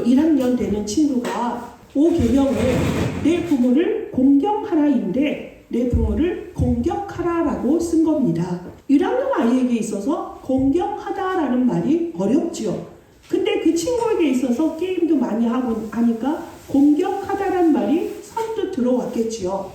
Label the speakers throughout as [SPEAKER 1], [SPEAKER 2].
[SPEAKER 1] 1학년 되는 친구가 5계명을 내 부모를 공경하라인데 내 부모를 공격하라라고 쓴 겁니다. 1학년 아이에게 있어서 공경하다라는 말이 어렵죠. 근데 그 친구에게 있어서 게임도 많이 하고 하니까 공격하다라는 말이 선뜻 들어왔겠지요.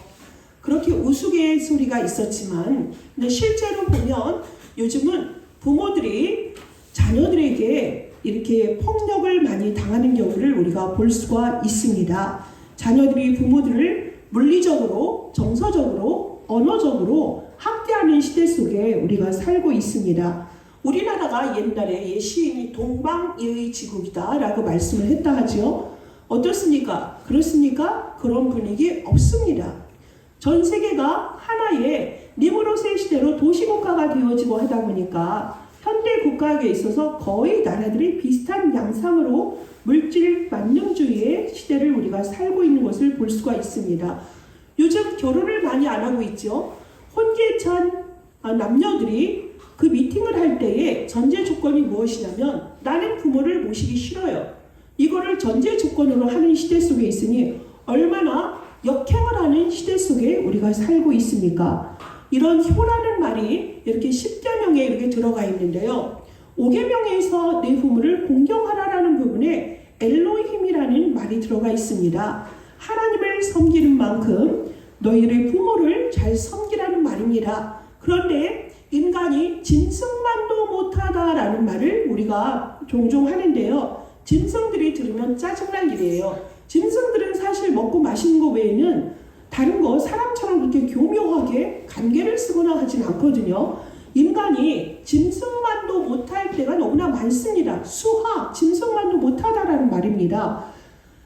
[SPEAKER 1] 그렇게 우스갯소리가 있었지만 근데 실제로 보면 요즘은 부모들이 자녀들에게 이렇게 폭력을 많이 당하는 경우를 우리가 볼 수가 있습니다. 자녀들이 부모들을 물리적으로, 정서적으로, 언어적으로 학대하는 시대 속에 우리가 살고 있습니다. 우리나라가 옛날에 시인이 동방예의 지국이다 라고 말씀을 했다 하죠. 어떻습니까? 그렇습니까? 그런 분위기 없습니다. 전 세계가 하나의 니무롯의 시대로 도시국가가 되어지고 하다 보니까 현대 국가에 있어서 거의 나라들이 비슷한 양상으로 물질 만능주의의 시대를 우리가 살고 있는 것을 볼 수가 있습니다. 요즘 결혼을 많이 안 하고 있죠. 혼계찬 남녀들이 그 미팅을 할 때에 전제 조건이 무엇이냐면 나는 부모를 모시기 싫어요. 이거를 전제 조건으로 하는 시대 속에 있으니 얼마나 역행을 하는 시대 속에 우리가 살고 있습니까? 이런 효라는 말이 이렇게 10계명에 이렇게 들어가 있는데요. 5계명에서 내 부모를 공경하라라는 부분에 엘로힘이라는 말이 들어가 있습니다. 하나님을 섬기는 만큼 너희의 부모를 잘 섬기라는 말입니다. 그런데 인간이 짐승만도 못하다라는 말을 우리가 종종 하는데요. 짐승들이 들으면 짜증날 일이에요. 짐승들은 사실 먹고 마시는 거 외에는 다른 거 사람처럼 그렇게 교묘하게 간계를 쓰거나 하진 않거든요. 인간이 짐승만도 못할 때가 너무나 많습니다. 수학, 짐승만도 못하다라는 말입니다.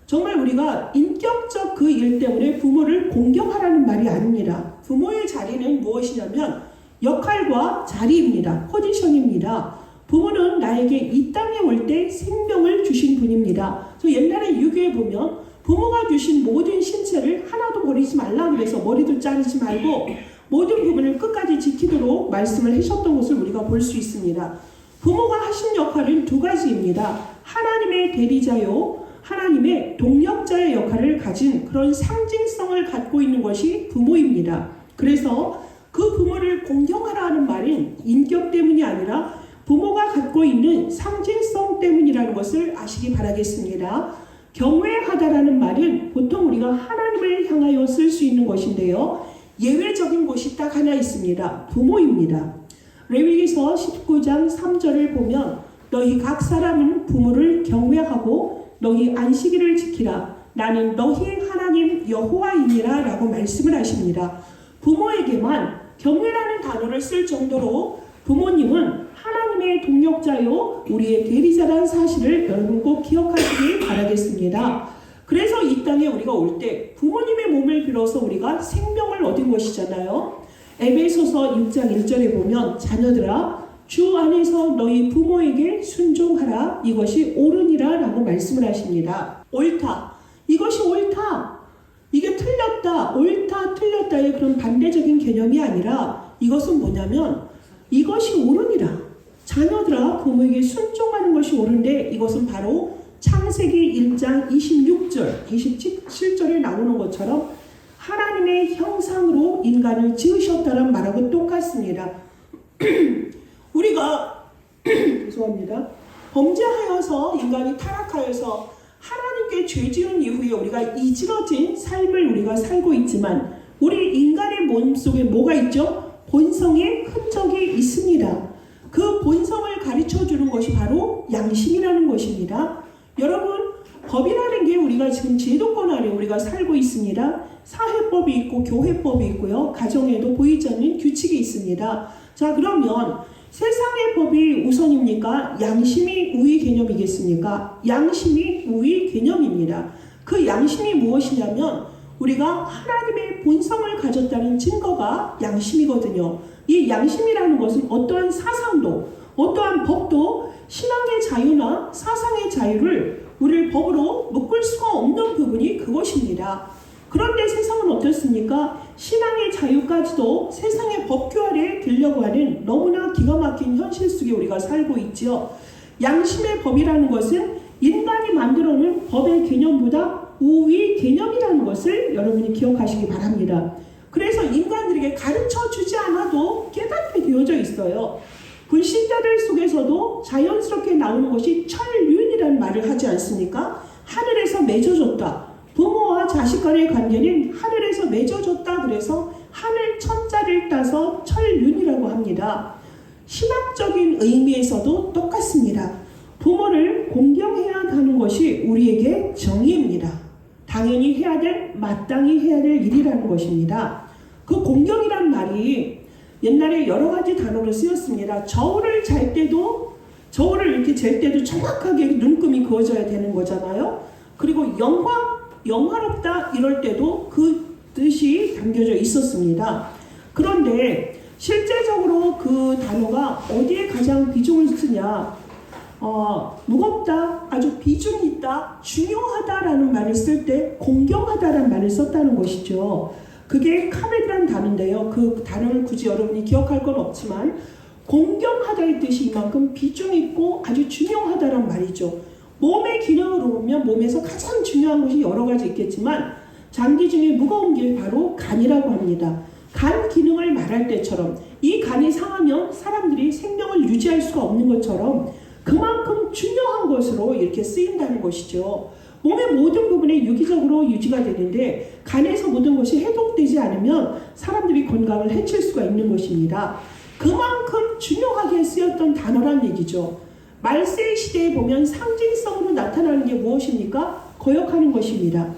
[SPEAKER 1] 정말 우리가 인격적 그 일 때문에 부모를 공경하라는 말이 아닙니다. 부모의 자리는 무엇이냐면 역할과 자리입니다. 포지션입니다. 부모는 나에게 이 땅에 올 때 생명을 주신 분입니다. 저 옛날에 유교에 보면 부모가 주신 모든 신체를 하나도 버리지 말라 그래서 머리도 자르지 말고 모든 부분을 끝까지 지키도록 말씀을 하셨던 것을 우리가 볼 수 있습니다. 부모가 하신 역할은 두 가지입니다. 하나님의 대리자요, 하나님의 동력자의 역할을 가진 그런 상징성을 갖고 있는 것이 부모입니다. 그래서 그 부모를 공경하라는 말은 인격 때문이 아니라 부모가 갖고 있는 상징성 때문이라는 것을 아시기 바라겠습니다. 경외하다라는 말은 보통 우리가 하나님을 향하여 쓸 수 있는 것인데요. 예외적인 것이 딱 하나 있습니다. 부모입니다. 레위기서 19장 3절을 보면 너희 각 사람은 부모를 경외하고 너희 안식일을 지키라. 나는 너희 하나님 여호와이니라 라고 말씀을 하십니다. 부모에게만 경외라는 단어를 쓸 정도로 부모님은 하나님의 동력자요 우리의 대리자라는 사실을 여러분 꼭 기억하시기 바라겠습니다. 그래서 이 땅에 우리가 올 때 부모님의 몸을 빌어서 우리가 생명을 얻은 것이잖아요. 에베소서 6장 1절에 보면 자녀들아 주 안에서 너희 부모에게 순종하라. 이것이 옳으니라 라고 말씀을 하십니다. 옳다. 이것이 옳다. 이게 틀렸다. 옳다. 틀렸다의 그런 반대적인 개념이 아니라 이것은 뭐냐면 이것이 옳으니라. 자녀들아 부모에게 순종하는 것이 옳은데 이것은 바로 창세기 1장 26절, 27절에 나오는 것처럼 하나님의 형상으로 인간을 지으셨다는 말하고 똑같습니다. 우리가 죄송합니다. 범죄하여서 인간이 타락하여서 하나님께 죄 지은 이후에 우리가 이지러진 삶을 우리가 살고 있지만 우리 인간의 몸속에 뭐가 있죠? 본성의 흔적이 있습니다. 그 본성을 가르쳐주는 것이 바로 양심이라는 것입니다. 여러분 법이라는 게 우리가 지금 제도권 아래 우리가 살고 있습니다. 사회법이 있고 교회법이 있고요. 가정에도 보이지 않는 규칙이 있습니다. 자 그러면 세상의 법이 우선입니까? 양심이 우위 개념이겠습니까? 양심이 우위 개념입니다. 그 양심이 무엇이냐면 우리가 하나님의 본성을 가졌다는 증거가 양심이거든요. 이 양심이라는 것은 어떠한 사상도 어떠한 법도 신앙의 자유나 사상의 자유를 우리를 법으로 묶을 수가 없는 부분이 그것입니다. 그런데 세상은 어떻습니까? 신앙의 자유까지도 세상의 법규 아래 들려고 하는 너무나 기가 막힌 현실 속에 우리가 살고 있죠. 양심의 법이라는 것은 인간이 만들어놓은 법의 개념보다 우위 개념이라는 것을 여러분이 기억하시기 바랍니다. 그래서 인간들에게 가르쳐 주지 않아도 깨닫게 되어져 있어요. 불신자들 속에서도 자연스럽게 나오는 것이 천륜이라는 말을 하지 않습니까? 하늘에서 맺어줬다. 부모와 자식 간의 관계는 하늘에서 맺어줬다. 그래서 하늘 천자를 따서 천륜이라고 합니다. 신학적인 의미에서도 똑같습니다. 부모를 공경해야 하는 것이 우리에게 정의입니다. 당연히 해야 될, 마땅히 해야 될 일이라는 것입니다. 그 공경이란 말이 옛날에 여러 가지 단어로 쓰였습니다. 저울을 잘 때도, 저울을 이렇게 잴 때도 정확하게 눈금이 그어져야 되는 거잖아요. 그리고 영화롭다 이럴 때도 그 뜻이 담겨져 있었습니다. 그런데 실제적으로 그 단어가 어디에 가장 비중을 쓰냐? 무겁다, 아주 비중이 있다, 중요하다라는 말을 쓸 때 공경하다라는 말을 썼다는 것이죠. 그게 카메드라는 단어인데요. 그 단어를 굳이 여러분이 기억할 건 없지만 공경하다의 뜻이 이만큼 비중 있고 아주 중요하다란 말이죠. 몸의 기능으로 보면 몸에서 가장 중요한 것이 여러 가지 있겠지만 장기 중에 무거운 게 바로 간이라고 합니다. 간 기능을 말할 때처럼 이 간이 상하면 사람들이 생명을 유지할 수가 없는 것처럼 그만큼 중요한 것으로 이렇게 쓰인다는 것이죠. 몸의 모든 부분이 유기적으로 유지가 되는데 간에서 모든 것이 해독되지 않으면 사람들이 건강을 해칠 수가 있는 것입니다. 그만큼 중요하게 쓰였던 단어란 얘기죠. 말세 시대에 보면 상징성으로 나타나는 게 무엇입니까? 거역하는 것입니다.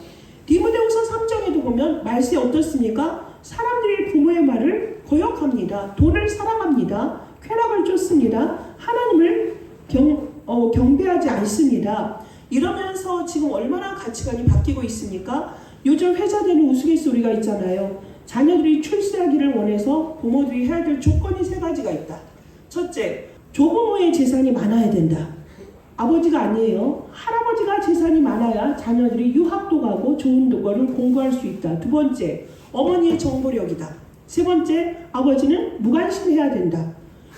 [SPEAKER 1] 디모데후서 3장에도 보면 말세 어떻습니까? 사람들이 부모의 말을 거역합니다. 돈을 사랑합니다. 쾌락을 쫓습니다. 하나님을 경배하지 않습니다. 이러면서 지금 얼마나 가치관이 바뀌고 있습니까? 요즘 회자되는 우스갯소리가 있잖아요. 자녀들이 출세하기를 원해서 부모들이 해야 될 조건이 3가지가 있다. 첫째, 조부모의 재산이 많아야 된다. 아버지가 아니에요. 할아버지가 재산이 많아야 자녀들이 유학도 가고 좋은 거를 공부할 수 있다. 두 번째, 어머니의 정보력이다. 세 번째, 아버지는 무관심해야 된다.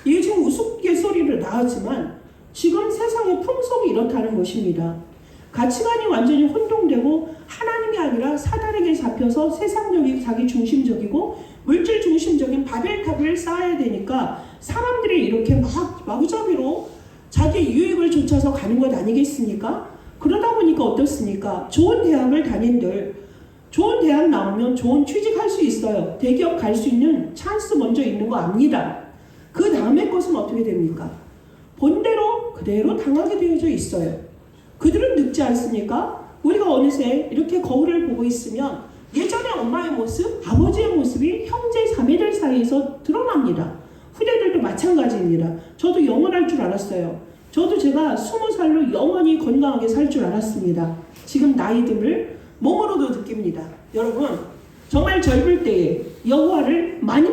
[SPEAKER 1] 이게 지금 우스갯소리로 나왔지만 지금 세상의 풍속이 이렇다는 것입니다. 가치관이 완전히 혼동되고 하나님이 아니라 사단에게 잡혀서 세상적이고 자기 중심적이고 물질 중심적인 바벨탑을 쌓아야 되니까 사람들이 이렇게 마구잡이로 자기 유익을 좇아서 가는 것 아니겠습니까? 그러다 보니까 어떻습니까? 좋은 대학을 다닌들 좋은 대학 나오면 좋은 취직할 수 있어요. 대기업 갈 수 있는 찬스 먼저 있는 거 압니다. 그 다음에 것은 어떻게 됩니까? 본대로 그대로 당하게 되어져 있어요. 그들은 늙지 않습니까? 우리가 어느새 이렇게 거울을 보고 있으면 예전에 엄마의 모습, 아버지의 모습이 형제 자매들 사이에서 드러납니다. 후대들도 마찬가지입니다. 저도 영원할 줄 알았어요. 저도 제가 20살로 영원히 건강하게 살 줄 알았습니다. 지금 나이듦을 몸으로도 느낍니다. 여러분, 정말 젊을 때에 여호와를 많이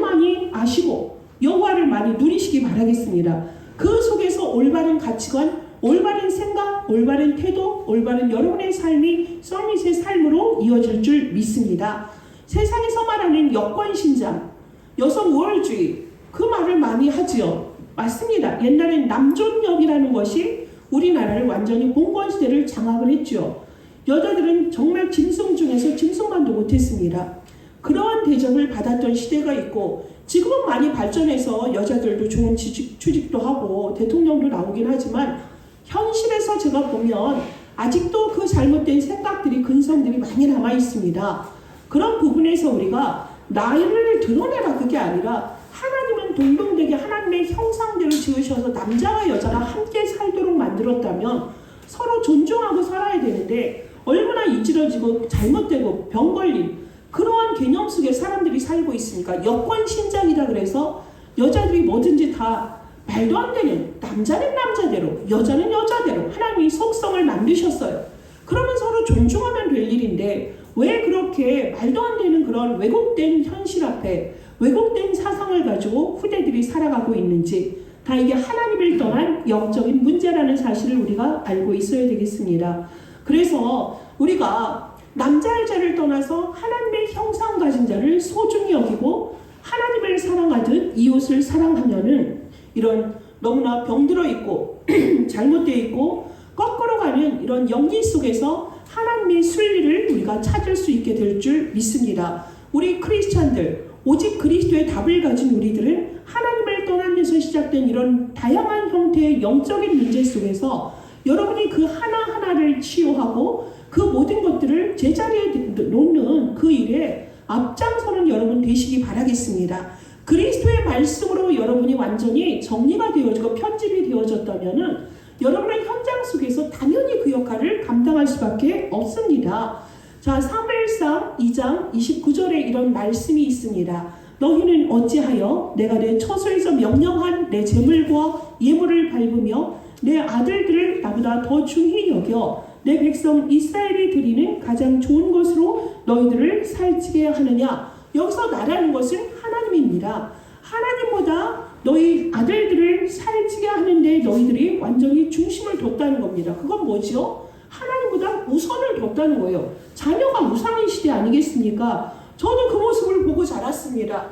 [SPEAKER 1] 아시고 여호와를 많이 누리시기 바라겠습니다. 그 속에서 올바른 가치관, 올바른 생각, 올바른 태도, 올바른 여러분의 삶이 썰밋의 삶으로 이어질 줄 믿습니다. 세상에서 말하는 여권신장, 여성 우월주의, 그 말을 많이 하지요. 맞습니다. 옛날엔 남존여비라는 것이 우리나라를 완전히 봉건시대를 장악을 했죠. 여자들은 정말 짐승 중에서 짐승만도 못했습니다. 그러한 대접을 받았던 시대가 있고 지금은 많이 발전해서 여자들도 좋은 취직도 하고 대통령도 나오긴 하지만 현실에서 제가 보면 아직도 그 잘못된 생각들이 근성들이 많이 남아 있습니다. 그런 부분에서 우리가 나이를 드러내라 그게 아니라 하나님은 동등되게 하나님의 형상대로 지으셔서 남자와 여자가 함께 살도록 만들었다면 서로 존중하고 살아야 되는데 얼마나 이지러지고 잘못되고 병 걸린 그러한 개념 속에 사람들이 살고 있으니까 여권신장이다 그래서 여자들이 뭐든지 다 말도 안 되는 남자는 남자대로 여자는 여자대로 하나님이 속성을 만드셨어요. 그러면 서로 존중하면 될 일인데 왜 그렇게 말도 안 되는 그런 왜곡된 현실 앞에 왜곡된 사상을 가지고 후대들이 살아가고 있는지 다 이게 하나님을 떠난 영적인 문제라는 사실을 우리가 알고 있어야 되겠습니다. 그래서 우리가 남자 여자를 떠나서 하나님의 형상 가진 자를 소중히 여기고 하나님을 사랑하듯 이웃을 사랑하면은 이런 너무나 병들어 있고 잘못되어 있고 거꾸로 가는 이런 영기 속에서 하나님의 순리를 우리가 찾을 수 있게 될 줄 믿습니다. 우리 크리스찬들, 오직 그리스도의 답을 가진 우리들은 하나님을 떠난 데서 시작된 이런 다양한 형태의 영적인 문제 속에서 여러분이 그 하나하나를 치유하고 그 모든 것들을 제자리에 놓는 그 일에 앞장서는 여러분 되시기 바라겠습니다. 그리스도의 말씀으로 여러분이 완전히 정리가 되어지고 편집이 되어졌다면은 여러분의 현장 속에서 당연히 그 역할을 감당할 수밖에 없습니다. 자, 사무엘상 2장 29절에 이런 말씀이 있습니다. 너희는 어찌하여 내가 내 처소에서 명령한 내 제물과 예물을 밟으며 내 아들들을 나보다 더 중히 여겨 내 백성 이스라엘이 드리는 가장 좋은 것으로 너희들을 살찌게 하느냐. 여기서 나라는 것은 하나님입니다. 하나님보다 너희 아들들을 살찌게 하는데 너희들이 완전히 중심을 뒀다는 겁니다. 그건 뭐죠? 하나님보다 우선을 뒀다는 거예요. 자녀가 우상인 시대 아니겠습니까? 저도 그 모습을 보고 자랐습니다.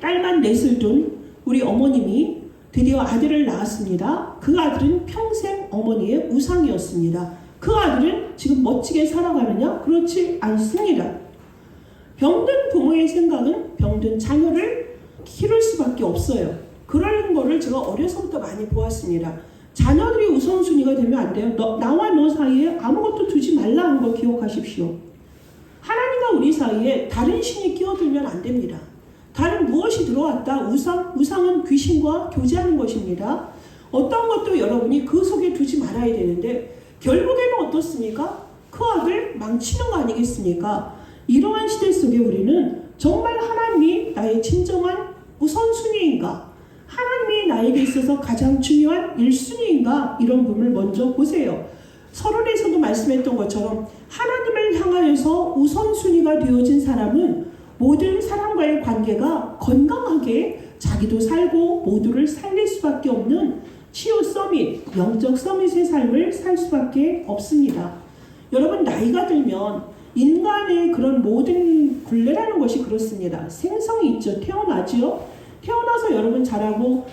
[SPEAKER 1] 딸만 넷을 둔 우리 어머님이 드디어 아들을 낳았습니다. 그 아들은 평생 어머니의 우상이었습니다. 그 아들은 지금 멋지게 살아가느냐? 그렇지 않습니다. 병든 부모의 생각은 병든 자녀를 키울 수밖에 없어요. 그런 거를 제가 어려서부터 많이 보았습니다. 자녀들이 우선순위가 되면 안 돼요. 나와 너 사이에 아무것도 두지 말라는 거 기억하십시오. 하나님과 우리 사이에 다른 신이 끼어들면 안 됩니다. 다른 무엇이 들어왔다? 우상은 귀신과 교제하는 것입니다. 어떤 것도 여러분이 그 속에 두지 말아야 되는데 결국에는 어떻습니까? 그 아들 망치는 거 아니겠습니까? 이러한 시대 속에 우리는 정말 하나님이 나의 진정한 우선순위인가? 하나님이 나에게 있어서 가장 중요한 1순위인가? 이런 부분을 먼저 보세요. 서론에서도 말씀했던 것처럼 하나님을 향하여서 우선순위가 되어진 사람은 모든 사람과의 관계가 건강하게 자기도 살고 모두를 살릴 수밖에 없는 치유 서밋, 영적 서밋의 삶을 살 수밖에 없습니다. 여러분, 나이가 들면 인간의 그런 모든 굴레라는 것이 그렇습니다. 생성이 있죠. 태어나죠. 태어나서 여러분 자라고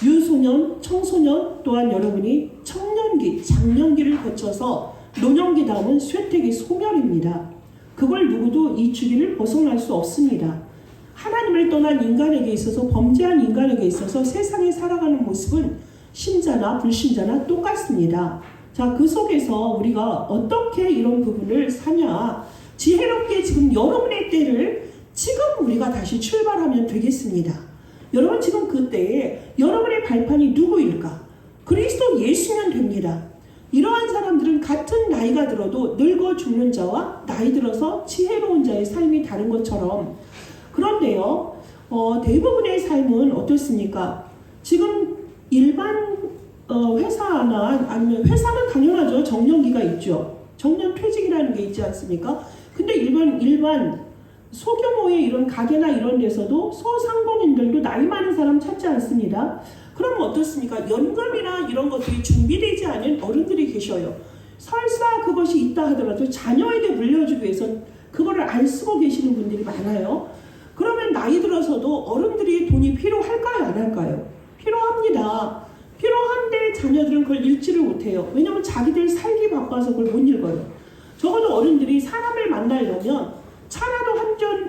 [SPEAKER 1] 유소년, 청소년 또한 여러분이 청년기, 장년기를 거쳐서 노년기 다음은 쇠퇴기, 소멸입니다. 그걸 누구도 이 주기를 벗어날 수 없습니다. 하나님을 떠난 인간에게 있어서, 범죄한 인간에게 있어서 세상에 살아가는 모습은 신자나 불신자나 똑같습니다. 자, 그 속에서 우리가 어떻게 이런 부분을 사냐? 지혜롭게 지금 여러분의 때를 지금 우리가 다시 출발하면 되겠습니다. 여러분, 지금 그때에 여러분의 발판이 누구일까? 그리스도 예수면 됩니다. 이러한 사람들은 같은 나이가 들어도 늙어 죽는 자와 나이 들어서 지혜로운 자의 삶이 다른 것처럼, 그런데요, 대부분의 삶은 어떻습니까? 지금 일반 회사나 아니면 회사는 당연하죠. 정년기가 있죠. 정년 퇴직이라는 게 있지 않습니까? 근데 일반 소규모의 이런 가게나 이런 데서도 소상공인들도 나이 많은 사람 찾지 않습니다. 그러면 어떻습니까? 연금이나 이런 것들이 준비되지 않은 어른들이 계셔요. 설사 그것이 있다 하더라도 자녀에게 물려주기 위해서 그거를 안 쓰고 계시는 분들이 많아요. 그러면 나이 들어서도 어른들이 돈이 필요할까요? 안 할까요? 필요합니다. 필요한데 자녀들은 그걸 읽지를 못해요. 왜냐하면 자기들 살기 바빠서 그걸 못 읽어요. 적어도 어른들이 사람을 만나려면 차라도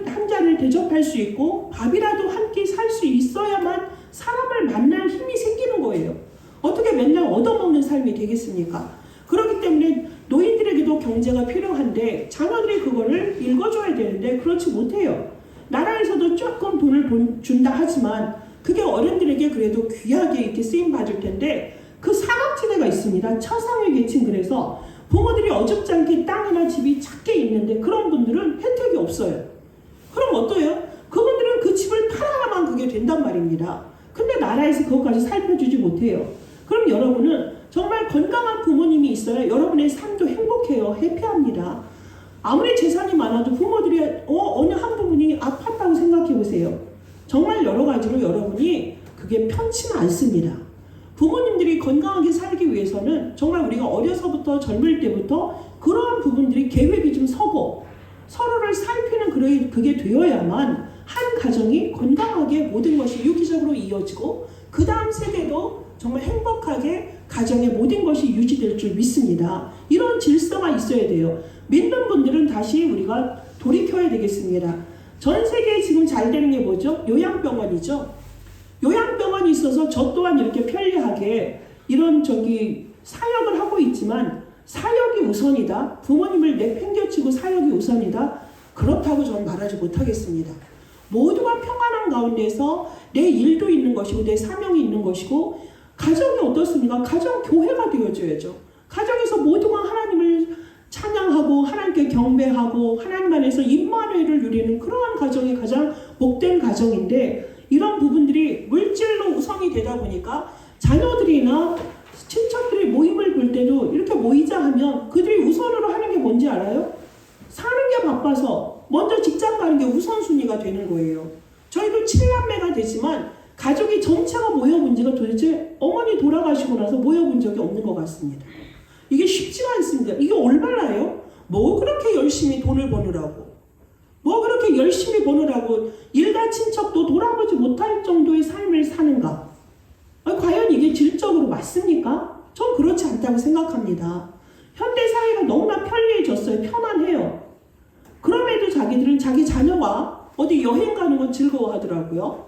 [SPEAKER 1] 한 잔을 대접할 수 있고 밥이라도 한 끼 살 수 있어야만 사람을 만날 힘이 생기는 거예요. 어떻게 맨날 얻어먹는 삶이 되겠습니까? 그렇기 때문에 노인들에게도 경제가 필요한데 자녀들이 그거를 읽어줘야 되는데 그렇지 못해요. 나라에서도 조금 돈을 준다 하지만 그게 어른들에게 그래도 귀하게 이렇게 쓰임 받을 텐데 그 사각지대가 있습니다. 차상위 계층. 그래서 부모들이 어줍지 않게 땅이나 집이 작게 있는데 그런 분들은 혜택이 없어요. 그럼 어때요? 그분들은 그 집을 팔아야만 그게 된단 말입니다. 근데 나라에서 그것까지 살펴주지 못해요. 그럼 여러분은 정말 건강한 부모님이 있어야 여러분의 삶도 행복해요. 해피합니다. 아무리 재산이 많아도 부모들이 어느 한 부분이 아팠다고 생각해 보세요. 정말 여러 가지로 여러분이 그게 편치는 않습니다. 부모님들이 건강하게 살기 위해서는 정말 우리가 어려서부터 젊을 때부터 그러한 부분들이 계획이 좀 서고 서로를 살피는 그게 되어야만 한 가정이 건강하게 모든 것이 유기적으로 이어지고 그 다음 세대도 정말 행복하게 가정의 모든 것이 유지될 줄 믿습니다. 이런 질서가 있어야 돼요. 믿는 분들은 다시 우리가 돌이켜야 되겠습니다. 전 세계에 지금 잘 되는 게 뭐죠? 요양병원이죠. 요양병원이 있어서 저 또한 이렇게 편리하게 이런 사역을 하고 있지만 사역이 우선이다. 부모님을 내팽개치고 사역이 우선이다. 그렇다고 저는 말하지 못하겠습니다. 모두가 평안한 가운데서 내 일도 있는 것이고 내 사명이 있는 것이고 가정이 어떻습니까? 가정 교회가 되어줘야죠. 가정에서 모두가 하나님을 찬양하고 하나님께 경배하고 하나님 안에서 임마누엘을 누리는 그러한 가정이 가장 복된 가정인데 이런 부분들이 물질로 우선이 되다 보니까 자녀들이나 친척들이 모임을 볼 때도 이렇게 모이자 하면 그들이 우선으로 하는 게 뭔지 알아요? 사는 게 바빠서 먼저 직장 가는 게 우선순위가 되는 거예요. 저희도 7남매가 되지만 가족이 전체가 모여본 지가 도대체 어머니 돌아가시고 나서 모여본 적이 없는 것 같습니다. 이게 쉽지가 않습니다. 이게 얼마나요? 뭐 그렇게 열심히 돈을 버느라고 뭐 그렇게 열심히 버느라고 일가 친척도 돌아보지 못할 정도의 삶을 사는가? 과연 이게 질적으로 맞습니까? 전 그렇지 않다고 생각합니다. 현대 사회가 너무나 편리해졌어요. 편안해요. 그럼에도 자기들은 자기 자녀가 어디 여행 가는 건 즐거워하더라고요.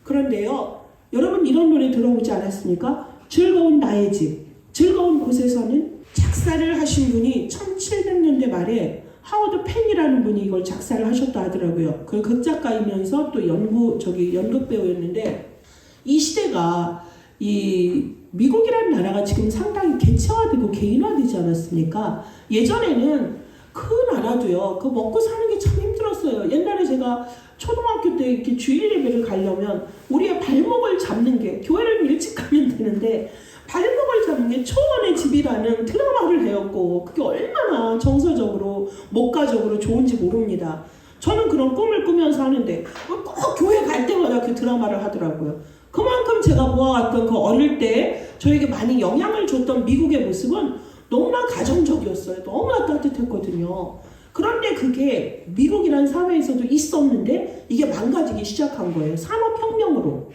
[SPEAKER 1] 그런데요, 여러분 이런 노래 들어보지 않았습니까? 즐거운 나의 집, 즐거운 곳에서는 작사를 하신 분이 1700년대 말에 하워드 펜이라는 분이 이걸 작사를 하셨다 하더라고요. 그 극작가이면서 또 연극 배우였는데 이 시대가 이 미국이라는 나라가 지금 상당히 개체화되고 개인화되지 않았습니까? 예전에는 그 나라도요, 그 먹고 사는 게 참 힘들었어요. 옛날에 제가 초등학교 때 이렇게 주일 예배를 가려면 우리의 발목을 잡는 게 교회를 일찍 가면 되는데 발목을 잡는 게 초원의 집이라는 드라마를 배웠고 그게 얼마나 정서적으로 목가적으로 좋은지 모릅니다. 저는 그런 꿈을 꾸면서 하는데 꼭 교회 갈 때마다 그 드라마를 하더라고요. 그만큼 제가 보아왔던 그 어릴 때 저에게 많이 영향을 줬던 미국의 모습은 너무나 가정적이었어요. 너무나 따뜻했거든요. 그런데 그게 미국이라는 사회에서도 있었는데 이게 망가지기 시작한 거예요. 산업혁명으로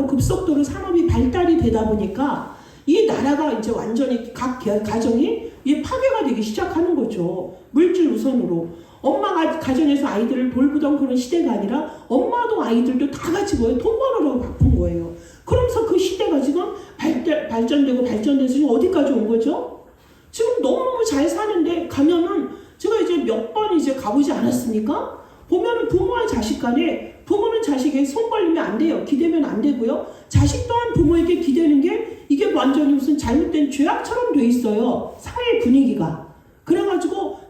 [SPEAKER 1] 급속도로 산업이 발달이 되다 보니까 이 나라가 이제 완전히 각 가정이 파괴가 되기 시작하는 거죠. 물질 우선으로. 엄마가 가정에서 아이들을 돌보던 그런 시대가 아니라 엄마도 아이들도 다 같이 돈 벌으라고 바쁜 거예요. 그러면서 그 시대가 지금 발전돼서 지금 어디까지 온 거죠? 지금 너무너무 잘 사는데 가면은 제가 이제 몇 번 이제 가보지 않았습니까? 보면은 부모와 자식 간에 부모는 자식에게 손 벌리면 안 돼요. 기대면 안 되고요. 자식 또한 부모에게 기대는 게 이게 완전히 무슨 잘못된 죄악처럼 돼 있어요. 사회 분위기가. 그래가지고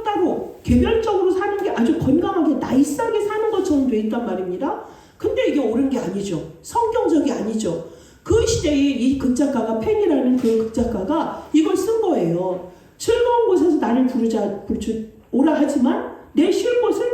[SPEAKER 1] 따로 개별적으로 사는 게 아주 건강하게 나이스하게 사는 것처럼 돼 있단 말입니다. 근데 이게 옳은 게 아니죠. 성경적이 아니죠. 그 시대에 이 극작가가 펜이라는 그 극작가가 이걸 쓴 거예요. 즐거운 곳에서 나를 오라 하지만 내 쉴 곳은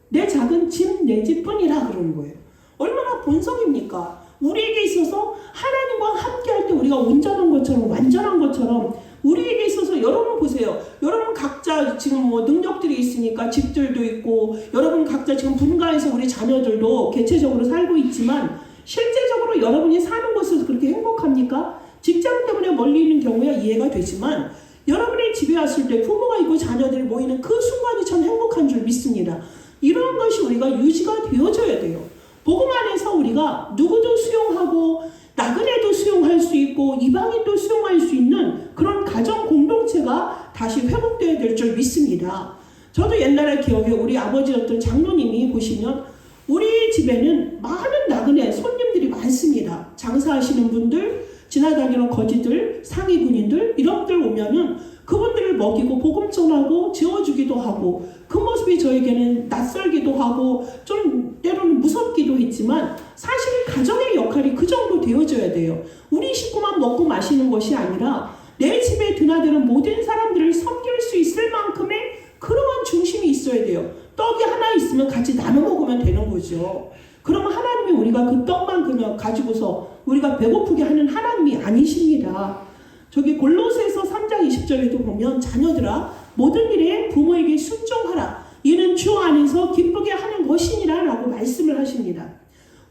[SPEAKER 1] 내 작은 집 내 집뿐이라 그러는 거예요. 얼마나 본성입니까? 우리에게 있어서 하나님과 함께 할 때 우리가 온전한 것처럼 완전한 것처럼 우리에게 있어서 여러분 보세요. 여러분 각자 지금 뭐 능력들이 있으니까 집들도 있고 여러분 각자 지금 분가해서 우리 자녀들도 개체적으로 살고 있지만 실제적으로 여러분이 사는 곳에서 그렇게 행복합니까? 직장 때문에 멀리 있는 경우야 이해가 되지만 여러분의 집에 왔을 때 부모가 있고 자녀들이 모이는 그 순간이 참 행복한 줄 믿습니다. 이런 것이 우리가 유지가 되어져야 돼요. 복음 안에서 우리가 누구도 수용하고 나그네도 수용할 수 있고 이방인도 수용할 수 있는 그런 가정 공동체가 다시 회복되어야 될 줄 믿습니다. 저도 옛날에 기억에 우리 아버지였던 장로님이 보시면 우리 집에는 많은 나그네 손님들이 많습니다. 장사하시는 분들, 지나다니는 거지들, 상위 군인들 이런들 오면은 그분들을 먹이고 복음 전하고 재워주기도 하고 그 모습이 저에게는 낯설기도 하고 좀 때로는 무섭기도 했지만 사실 가정의 역할이 그 정도 되어져야 돼요. 우리 식구만 먹고 마시는 것이 아니라 내 집에 드나드는 모든 사람들을 섬길 수 있을 만큼의 그러한 중심이 있어야 돼요. 떡이 하나 있으면 같이 나눠 먹으면 되는 거죠. 그러면 하나님이 우리가 그 떡만 그냥 가지고서 우리가 배고프게 하는 하나님이 아니십니다. 저기 골로새서 3장 20절에도 보면 자녀들아 모든 일에 부모에게 순종하라. 이는 주 안에서 기쁘게 하는 것이니라 라고 말씀을 하십니다.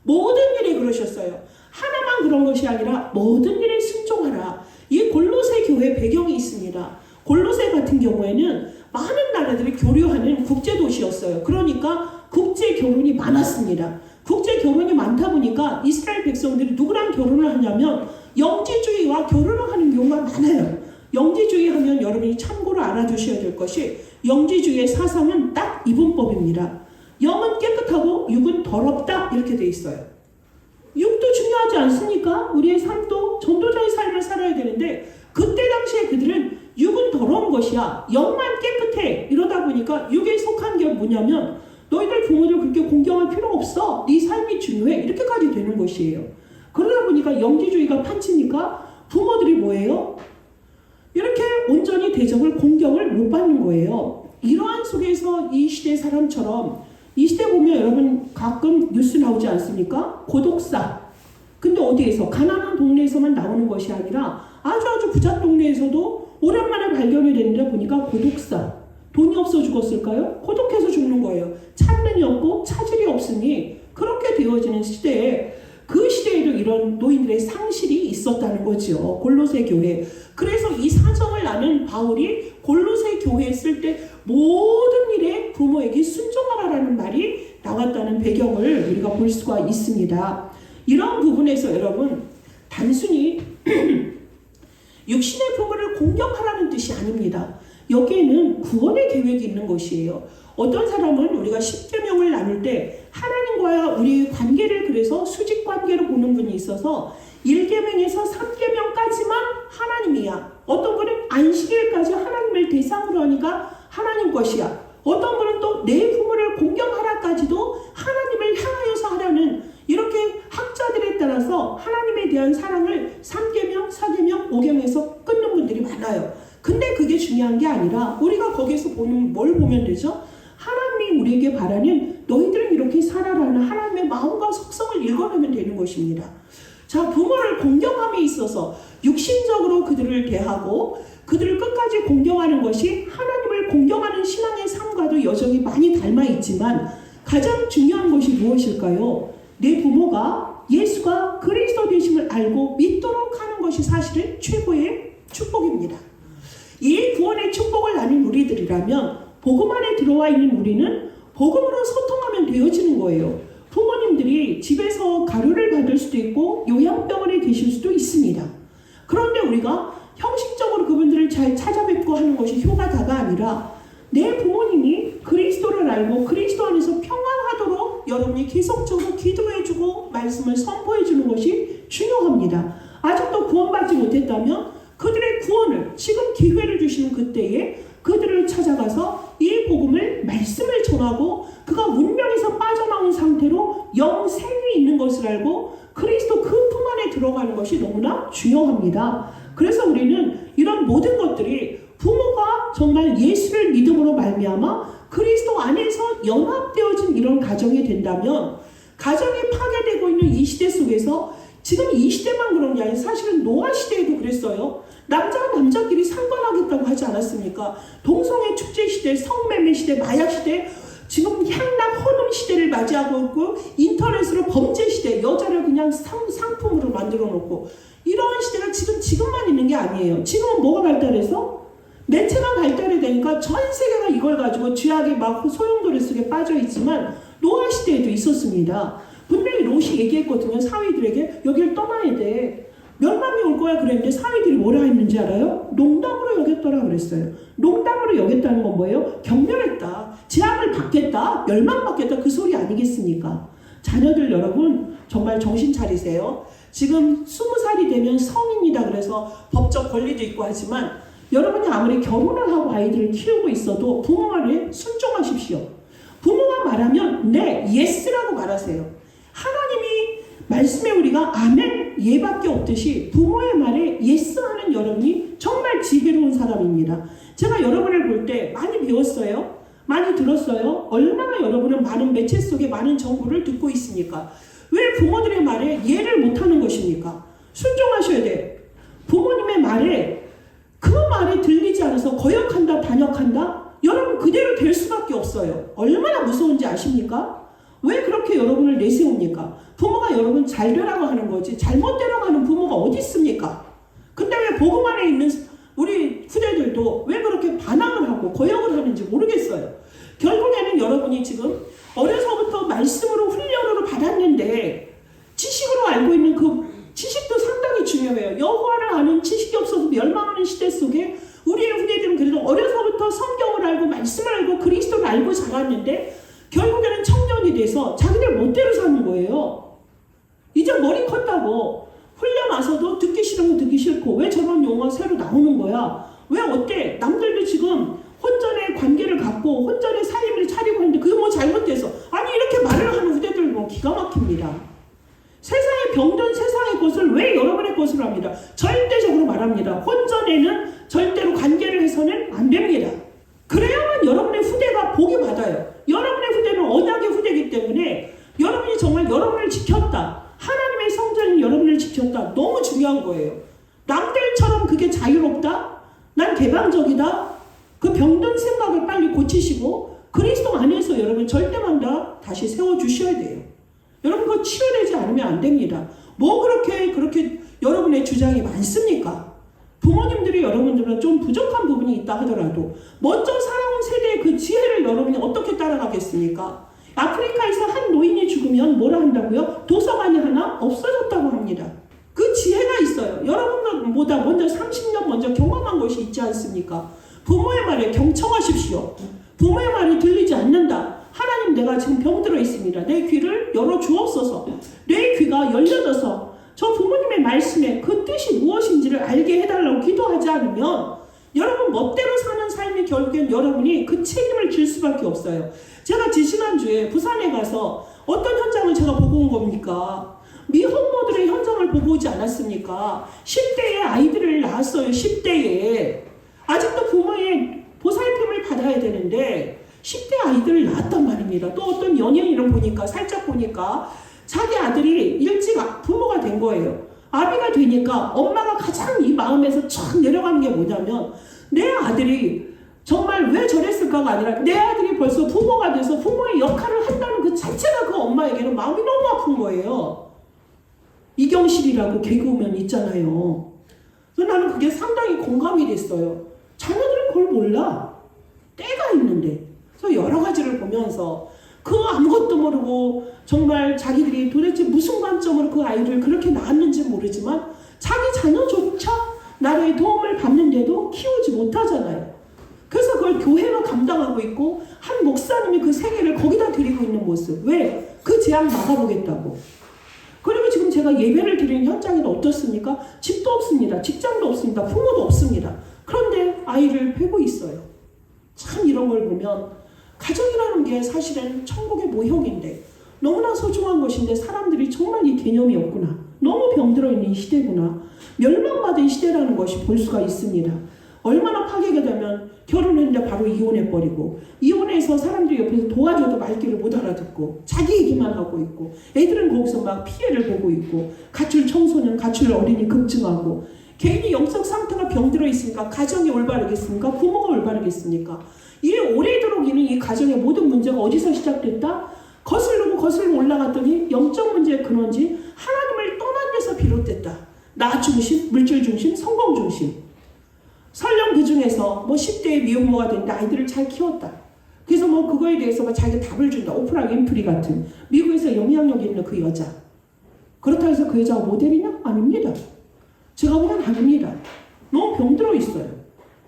[SPEAKER 1] 모든 일에 그러셨어요. 하나만 그런 것이 아니라 모든 일에 순종하라. 이 골로새 교회 배경이 있습니다. 골로새 같은 경우에는 많은 나라들이 교류하는 국제도시였어요. 그러니까 국제 결혼이 많았습니다. 국제 결혼이 많다 보니까 이스라엘 백성들이 누구랑 결혼을 하냐면 영지주의와 결혼을 하는 경우가 많아요. 영지주의 하면 여러분이 참고로 알아두셔야 될 것이 영지주의의 사상은 딱 이분법입니다. 영은 깨끗하고 육은 더럽다 이렇게 돼 있어요. 육도 중요하지 않습니까? 우리의 삶도 전도자의 삶을 살아야 되는데 그때 당시에 그들은 육은 더러운 것이야. 영만 깨끗해. 이러다 보니까 육에 속한 게 뭐냐면 너희들 부모들 그렇게 공경할 필요 없어. 네 삶이 중요해. 이렇게까지 되는 것이에요. 그러다 보니까 영지주의가 판치니까 부모들이 뭐예요? 이렇게 온전히 대접을 공경을 못 받는 거예요. 이러한 속에서 이 시대 사람처럼 이 시대 보면 여러분 가끔 뉴스 나오지 않습니까? 고독사. 근데 어디에서? 가난한 동네에서만 나오는 것이 아니라 아주 부자 동네에서도 오랜만에 발견이 되는데 보니까 고독사. 돈이 없어 죽었을까요? 고독해서 죽는 거예요. 찾는이 없고 차질이 없으니 그렇게 되어지는 시대에 그 시대에도 이런 노인들의 상실이 있었다는 거죠. 골로새 교회. 그래서 이 사정을 아는 바울이 골로새 교회에 쓸 때 모든 일에 부모에게 순종하라라는 말이 나왔다는 배경을 우리가 볼 수가 있습니다. 이런 부분에서 여러분 단순히 육신의 부모를 공경하라는 뜻이 아닙니다. 여기에는 구원의 계획이 있는 것이에요. 어떤 사람은 우리가 10계명을 나눌 때 하나님과의 우리의 관계를 그래서 수직 관계로 보는 분이 있어서 1계명에서 3계명까지만 하나님이야. 어떤 분은 안식일까지 하나님을 대상으로 하니까 하나님 것이야. 어떤 분은 또 내 부모를 공경하라까지도 하나님을 향하여서 하라는 이렇게 학자들에 따라서 하나님에 대한 사랑을 3계명, 4계명, 5계명에서 끊는 분들이 많아요. 근데 그게 중요한 게 아니라 우리가 거기서 보는 뭘 보면 되죠? 하나님이 우리에게 바라는 너희들은 이렇게 살아라는 하나님의 마음과 속성을 읽어내면 되는 것입니다. 자, 부모를 공경함에 있어서 육신적으로 그들을 대하고 그들을 끝까지 공경하는 것이 하나님을 공경하는 신앙의 삶과도 여전히 많이 닮아 있지만 가장 중요한 것이 무엇일까요? 내 부모가 예수가 그리스도 되심을 알고 믿도록 하는 것이 사실은 최고의 축복입니다. 이 구원의 축복을 나눈 우리들이라면 복음 안에 들어와 있는 우리는 복음으로 소통하면 되어지는 거예요. 부모님들이 집에서 가료를 받을 수도 있고 요양병원에 계실 수도 있습니다. 그런데 우리가 형식적으로 그분들을 잘 찾아뵙고 하는 것이 효과다가 아니라 내 부모님이 그리스도를 알고 그리스도 안에서 평안하도록 여러분이 계속적으로 기도해주고 말씀을 선포해주는 것이 중요합니다. 아직도 구원받지 못했다면 그들의 구원을 지금 기회를 주시는 그때에 그들을 찾아가서 이 복음을 말씀을 전하고 그가 운명에서 빠져나온 상태로 영생이 있는 것을 알고 그리스도 그 품 안에 들어가는 것이 너무나 중요합니다. 그래서 우리는 이런 모든 것들이 부모가 정말 예수를 믿음으로 말미암아 그리스도 안에서 연합되어진 이런 가정이 된다면 가정이 파괴되고 있는 이 시대 속에서 지금 이 시대만 그런 게 아니라 사실은 노아 시대에도 그랬어요. 남자가 남자끼리 상관하겠다고 하지 않았습니까? 동성애 축제 시대, 성매매 시대, 마약 시대, 지금 향락 헌음 시대를 맞이하고 있고 인터넷으로 범죄 시대, 여자를 그냥 상품으로 만들어 놓고 이러한 시대가 지금만 있는 게 아니에요. 지금은 뭐가 발달해서? 매체가 발달이 되니까 전 세계가 이걸 가지고 죄악의 막 소용돌이 속에 빠져 있지만 노아 시대에도 있었습니다. 분명히 롯이 얘기했거든요. 사위들에게 여기를 떠나야 돼. 멸망이 올 거야 그랬는데 사위들이 뭐라 했는지 알아요? 농담으로 여겼더라 그랬어요. 농담으로 여겼다는 건 뭐예요? 경멸했다. 재앙을 받겠다. 멸망받겠다. 그 소리 아니겠습니까? 자녀들 여러분 정말 정신 차리세요. 지금 20살이 되면 성인이다 그래서 법적 권리도 있고 하지만 여러분이 아무리 결혼을 하고 아이들을 키우고 있어도 부모 말에 순종하십시오. 부모가 말하면 네, 예스라고 말하세요. 하나님이 말씀에 우리가 아멘, 예밖에 없듯이 부모의 말에 예스하는 여러분이 정말 지혜로운 사람입니다. 제가 여러분을 볼 때 많이 배웠어요. 많이 들었어요. 얼마나 여러분은 많은 매체 속에 많은 정보를 듣고 있습니까? 왜 부모들의 말에 예를 못하는 것입니까? 순종하셔야 돼. 부모님의 말에 그 말에 들리지 않아서 거역한다, 반역한다? 여러분 그대로 될 수밖에 없어요. 얼마나 무서운지 아십니까? 왜 그렇게 여러분을 내세웁니까? 부모가 여러분 잘 되라고 하는 거지 잘못 되라고 하는 부모가 어디 있습니까? 근데 왜 복음 안에 있는 우리 후대들도 왜 그렇게 반항을 하고 거역을 하는지 모르겠어요. 결국에는 여러분이 지금 어려서부터 말씀으로 훈련으로 받았는데 지식으로 알고 있는 그 지식도 상당히 중요해요. 여호와를 아는 지식이 없어서 멸망하는 시대 속에 우리의 후대들은 그래도 어려서부터 성경을 알고 말씀을 알고 그리스도를 알고 자랐는데 결국에는 청년이 돼서 자기들 멋대로 사는 거예요. 이제 머리 컸다고 훈련 와서도 듣기 싫은 거 듣기 싫고 왜 저런 용어 새로 나오는 거야? 왜 어때? 남들도 지금 혼전의 관계를 갖고 혼전의 삶을 차리고 있는데 그게 뭐 잘못돼서 아니 이렇게 말을 하는 후대들 뭐 기가 막힙니다. 세상의 병든 세상의 것을 왜 여러분의 것으로 합니다. 절대적으로 말합니다. 혼전에는 절대로 관계를 해서는 안 됩니다. 그래야만 여러분의 후대가 복이 받아요. 여러분의 후대는 언약의 후대이기 때문에 여러분이 정말 여러분을 지켰다. 하나님의 성전이 여러분을 지켰다. 너무 중요한 거예요. 남들처럼 그게 자유롭다? 난 개방적이다? 그 병든 생각을 빨리 고치시고 그리스도 안에서 여러분 절대만 다 다시 세워주셔야 돼요. 여러분 그거 치유되지 않으면 안 됩니다. 뭐 그렇게 여러분의 주장이 많습니까? 부모님들이 여러분들은 좀 부족한 부분이 있다 하더라도 먼저 살아온 세대의 그 지혜를 여러분이 어떻게 따라가겠습니까? 아프리카에서 한 노인이 죽으면 뭐라 한다고요? 도서관이 하나 없어졌다고 합니다. 그 지혜가 있어요. 여러분보다 먼저 30년 먼저 경험한 것이 있지 않습니까? 부모의 말에 경청하십시오. 부모의 말이 들리지 않는다. 하나님 내가 지금 병들어 있습니다. 내 귀를 열어주옵소서. 내 귀가 열려져서 저 부모님의 말씀에 그 뜻이 무엇인지를 알게 해달라고 기도하지 않으면 여러분 멋대로 사는 삶이 결국엔 여러분이 그 책임을 질 수밖에 없어요. 제가 지난주에 부산에 가서 어떤 현장을 제가 보고 온 겁니까? 미혼모들의 현장을 보고 오지 않았습니까? 10대의 아이들을 낳았어요. 10대에. 아직도 부모의 보살핌을 받아야 되는데 10대 아이들을 낳았단 말입니다. 또 어떤 연예인을 보니까 살짝 보니까 자기 아들이 일찍 부모가 된 거예요. 아비가 되니까 엄마가 가장 이 마음에서 촥 내려가는 게 뭐냐면 내 아들이 정말 왜 저랬을까가 아니라 내 아들이 벌써 부모가 돼서 부모의 역할을 한다는 그 자체가 그 엄마에게는 마음이 너무 아픈 거예요. 이경실이라고 개그우먼 있잖아요. 그래서 나는 그게 상당히 공감이 됐어요. 자녀들은 그걸 몰라. 때가 있는데. 그래서 여러 가지를 보면서 그 아무것도 모르고 정말 자기들이 도대체 무슨 관점으로 그 아이를 그렇게 낳았는지 모르지만 자기 자녀조차 나라의 도움을 받는데도 키우지 못하잖아요. 그래서 그걸 교회가 감당하고 있고 한 목사님이 그 생애를 거기다 드리고 있는 모습. 왜? 그 재앙 막아보겠다고. 그리고 지금 제가 예배를 드리는 현장에는 어떻습니까? 집도 없습니다. 직장도 없습니다. 부모도 없습니다. 그런데 아이를 패고 있어요. 참 이런 걸 보면 가정이라는 게 사실은 천국의 모형인데 너무나 소중한 것인데 사람들이 정말 이 개념이 없구나. 너무 병들어 있는 이 시대구나. 멸망받은 시대라는 것이 볼 수가 있습니다. 얼마나 파괴가 되면 결혼했는데 바로 이혼해버리고 이혼해서 사람들이 옆에서 도와줘도 말귀를 못 알아듣고 자기 얘기만 하고 있고 애들은 거기서 막 피해를 보고 있고 가출 청소년, 가출 어린이 급증하고 개인이 영적 상태가 병들어 있으니까 가정이 올바르겠습니까? 부모가 올바르겠습니까? 이 오래도록 있는 이 가정의 모든 문제가 어디서 시작됐다? 거슬러 올라갔더니 영적 문제의 근원지 하나님을 떠난 데서 비롯됐다. 나 중심, 물질 중심, 성공 중심. 설령 그 중에서 뭐 10대의 미혼모가 된다. 아이들을 잘 키웠다. 그래서 뭐 그거에 대해서 막 자기가 답을 준다. 오프라 윈프리 같은 미국에서 영향력 있는 그 여자. 그렇다고 해서 그 여자가 모델이냐? 아닙니다. 제가 보면 아닙니다. 너무 병들어 있어요.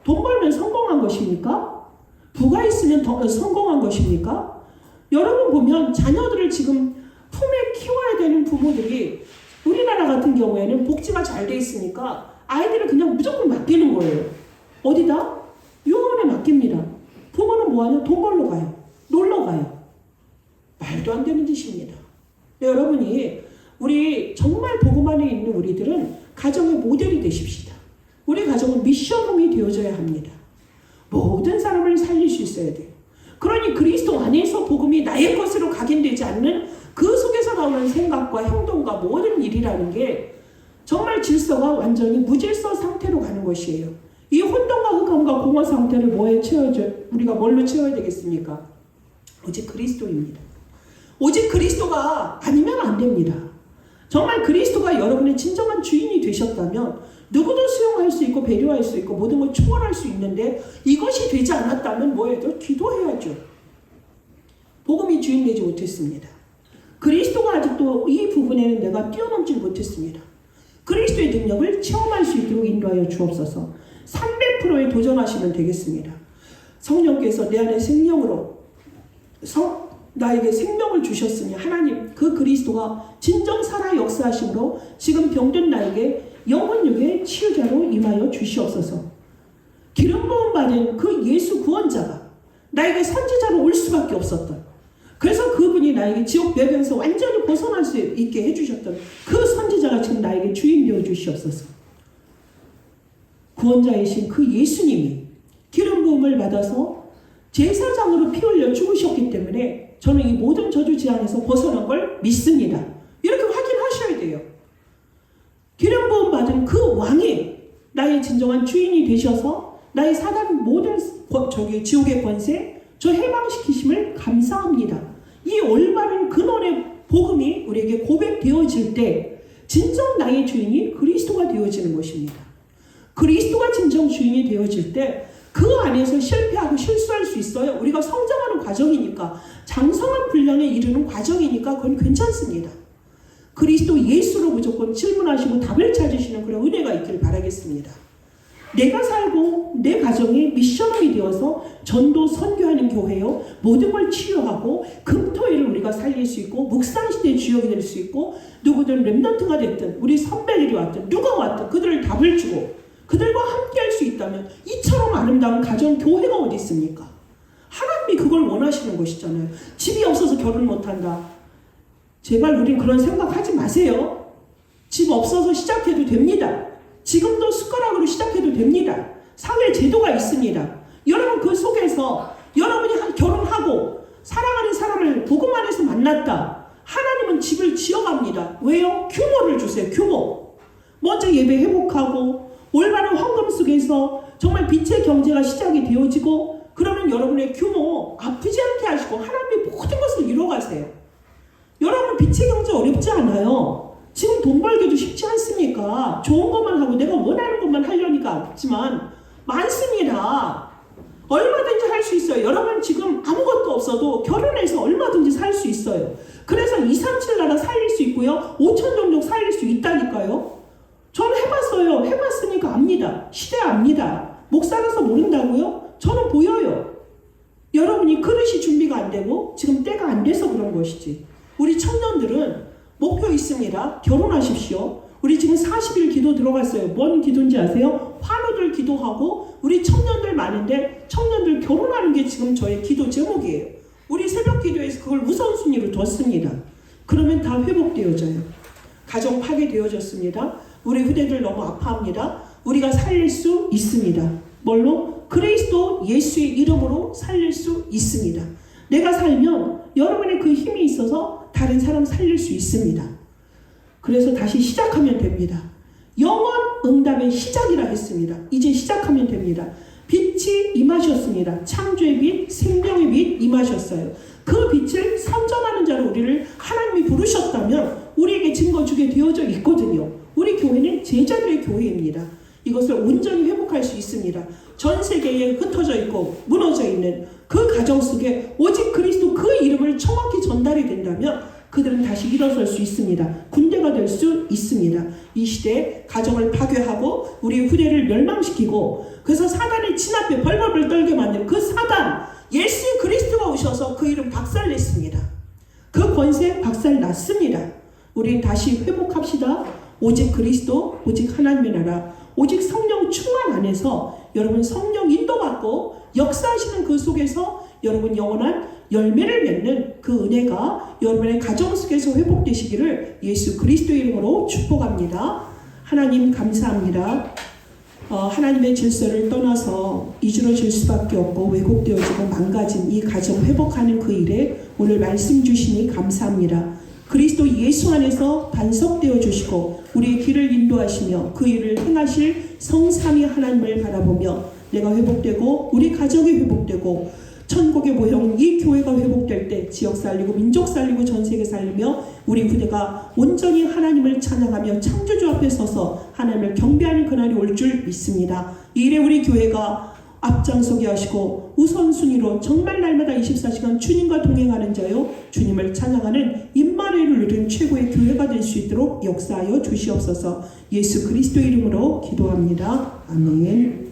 [SPEAKER 1] 돈 벌면 성공한 것입니까? 부가 있으면 더 성공한 것입니까? 여러분 보면 자녀들을 지금 품에 키워야 되는 부모들이 우리나라 같은 경우에는 복지가 잘 돼 있으니까 아이들을 그냥 무조건 맡기는 거예요. 어디다? 유학원에 맡깁니다. 부모는 뭐하냐? 돈 벌러 가요. 놀러 가요. 말도 안 되는 짓입니다. 여러분이 우리 정말 복음 안에 있는 우리들은 가정의 모델이 되십시다. 우리 가정은 미션홈이 되어져야 합니다. 모든 사람을 살릴 수 있어야 돼요. 그러니 그리스도 안에서 복음이 나의 것으로 각인되지 않는 그 속에서 나오는 생각과 행동과 모든 일이라는 게 정말 질서가 완전히 무질서 상태로 가는 것이에요. 이 혼돈과 흑암과 공허 상태를 우리가 뭘로 채워야 되겠습니까? 오직 그리스도입니다. 오직 그리스도가 아니면 안 됩니다. 정말 그리스도가 여러분의 진정한 주인이 되셨다면 누구도 수용할 수 있고 배려할 수 있고 모든 걸 초월할 수 있는데 이것이 되지 않았다면 뭐해도 기도해야죠. 복음이 주인되지 못했습니다. 그리스도가 아직도 이 부분에는 내가 뛰어넘지 못했습니다. 그리스도의 능력을 체험할 수 있도록 인도하여 주옵소서. 300%에 도전하시면 되겠습니다. 성령께서 내 안에 생명으로 나에게 생명을 주셨으니 하나님 그 그리스도가 진정 살아 역사하심으로 지금 병든 나에게 영혼육의 치유자로 임하여 주시옵소서. 기름 부음 받은 그 예수 구원자가 나에게 선지자로 올 수밖에 없었던, 그래서 그분이 나에게 지옥 배경에서 완전히 벗어날 수 있게 해주셨던 그 선지자가 지금 나에게 주인 되어 주시옵소서. 구원자이신 그 예수님이 기름 부음을 받아서 제사장으로 피 흘려 죽으셨기 때문에 저는 이 모든 저주 재앙에서 벗어난 걸 믿습니다. 이렇게 확인하셔야 돼요. 기름 부음 받은 그 왕이 나의 진정한 주인이 되셔서 나의 사단 모든 지옥의 권세 저 해방시키심을 감사합니다. 이 올바른 근원의 복음이 우리에게 고백되어질 때 진정 나의 주인이 그리스도가 되어지는 것입니다. 그리스도가 진정 주인이 되어질 때 그 안에서 실패하고 실수할 수 있어요. 우리가 성장하는 과정이니까, 장성한 분량에 이르는 과정이니까 그건 괜찮습니다. 그리스도 예수로 무조건 질문하시고 답을 찾으시는 그런 은혜가 있기를 바라겠습니다. 내가 살고 내 가정이 미션홈이 되어서 전도 선교하는 교회요, 모든 걸 치유하고 금토일을 우리가 살릴 수 있고 묵상시대의 주역이 될 수 있고 누구든 렘넌트가 됐든 우리 선배들이 왔든 누가 왔든 그들을 답을 주고 그들과 함께 할 수 있다면 이처럼 아름다운 가정 교회가 어디 있습니까? 하나님이 그걸 원하시는 것이잖아요. 집이 없어서 결혼 못한다. 제발 우린 그런 생각하지 마세요. 집 없어서 시작해도 됩니다. 지금도 숟가락으로 시작해도 됩니다. 사회 제도가 있습니다. 여러분 그 속에서 여러분이 결혼하고 사랑하는 사람을 복음 안에서 만났다. 하나님은 집을 지어갑니다. 왜요? 규모를 주세요. 규모. 먼저 예배 회복하고 올바른 황금 속에서 정말 빛의 경제가 시작이 되어지고 그러면 여러분의 규모 아프지 않게 하시고 하나님의 모든 것을 이뤄가세요. 여러분 빛의 경제 어렵지 않아요. 지금 돈 벌기도 쉽지 않습니까? 좋은 것만 하고 내가 원하는 것만 하려니까 없지만 많습니다. 얼마든지 할 수 있어요. 여러분 지금 아무것도 없어도 결혼해서 얼마든지 살 수 있어요. 그래서 237 나라 살릴 수 있고요. 5천 종족 살릴 수 있다니까요. 저는 해봤어요. 해봤으니까 압니다. 시대 압니다. 목사라서 모른다고요? 저는 보여요. 여러분이 그릇이 준비가 안 되고 지금 때가 안 돼서 그런 것이지. 우리 청년들은 목표 있습니다. 결혼하십시오. 우리 지금 40일 기도 들어갔어요. 뭔 기도인지 아세요? 환우들 기도하고 우리 청년들 많은데 청년들 결혼하는 게 지금 저의 기도 제목이에요. 우리 새벽 기도에서 그걸 우선순위로 뒀습니다. 그러면 다 회복되어져요. 가정 파괴되어졌습니다. 우리 후대들 너무 아파합니다. 우리가 살릴 수 있습니다. 뭘로? 그리스도 예수의 이름으로 살릴 수 있습니다. 내가 살면 여러분의 그 힘이 있어서 다른 사람 살릴 수 있습니다. 그래서 다시 시작하면 됩니다. 영원 응답의 시작이라 했습니다. 이제 시작하면 됩니다. 빛이 임하셨습니다. 창조의 빛, 생명의 빛 임하셨어요. 그 빛을 선전하는 자로 우리를 하나님이 부르셨다면 우리에게 증거 주게 되어져 있거든요. 우리 교회는 제자들의 교회입니다. 이것을 온전히 회복할 수 있습니다. 전 세계에 흩어져 있고 무너져 있는 그 가정 속에 오직 그리스도 그 이름을 정확히 전달이 된다면 그들은 다시 일어설 수 있습니다. 군대가 될 수 있습니다. 이 시대에 가정을 파괴하고 우리 후대를 멸망시키고 그래서 사단의 진 앞에 벌벌벌 떨게 만든 그 사단 예수 그리스도가 오셔서 그 이름 박살냈습니다. 그 권세 박살났습니다. 우리 다시 회복합시다. 오직 그리스도, 오직 하나님의 나라, 오직 성령 충만 안에서 여러분 성령 인도받고 역사하시는 그 속에서 여러분 영원한 열매를 맺는 그 은혜가 여러분의 가정 속에서 회복되시기를 예수 그리스도의 이름으로 축복합니다. 하나님 감사합니다. 하나님의 질서를 떠나서 이주러질 수밖에 없고 왜곡되어지고 망가진 이 가정 회복하는 그 일에 오늘 말씀 주시니 감사합니다. 그리스도 예수 안에서 반석되어 주시고 우리의 길을 인도하시며 그 일을 행하실 성삼위 하나님을 바라보며 내가 회복되고 우리 가정이 회복되고 천국의 모형 이 교회가 회복될 때 지역 살리고 민족 살리고 전 세계 살리며 우리 후대가 온전히 하나님을 찬양하며 창조주 앞에 서서 하나님을 경배하는 그날이 올 줄 믿습니다. 이 일에 우리 교회가 앞장서게 하시고 우선순위로 정말 날마다 24시간 주님과 동행하는 자요 주님을 찬양하는 임마누엘을 누린 최고의 교회가 될 수 있도록 역사하여 주시옵소서. 예수 그리스도 이름으로 기도합니다. 아멘.